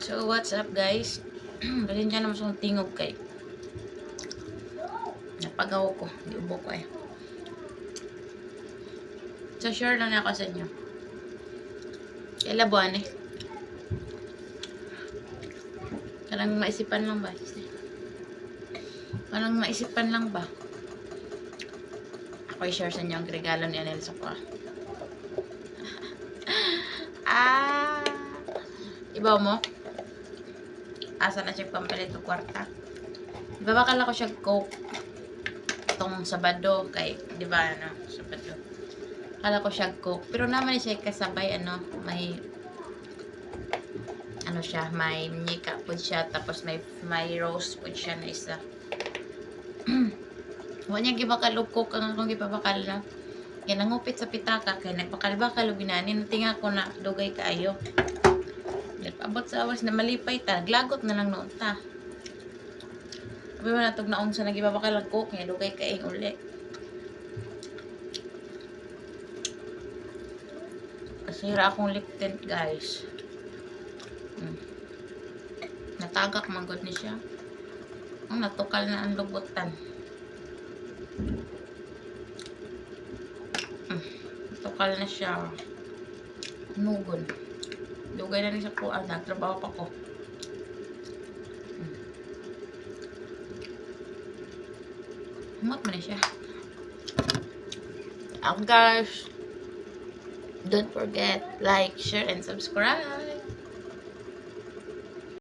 So, what's up guys? Pasensya naman sa tingog kay. Napagaw ko. Iubo ko eh. So, share lang ako sa inyo. Kailan buwan eh? Parang maisipan lang ba? Parang maisipan lang ba? Ako i-share sa inyo ang regalo ni Anel sa ko. Ibaw mo? Asa na siya pampalit ng kwarta? Diba bakal ako siya coke itong Sabado kay, di ba Sabado. Kala ko siya coke, pero naman siya kasabay may siya, may nika po siya, tapos may rose po siya na isa. Huwag niya gibakal og coke ang akong gipabakal na. Kaya nangupit sa pitaka, kaya nagbakal-bakal og binanin, tinga ko na dugay kaayo. Abot sa awas na malipay ta, naglagot na lang noon ta. Sabi mo na itong naong sa nagibabakal ang coke niya, dugay kaing uli. Kasira akong lip tint guys. Natagak manggod ni siya. Ang natukal na ang lubutan. Natukal na siya. Nugon. Dugay na rin sa kuan, nagtrabaho pa ko. Humot mo na siya. Guys, don't forget, like, share, and subscribe.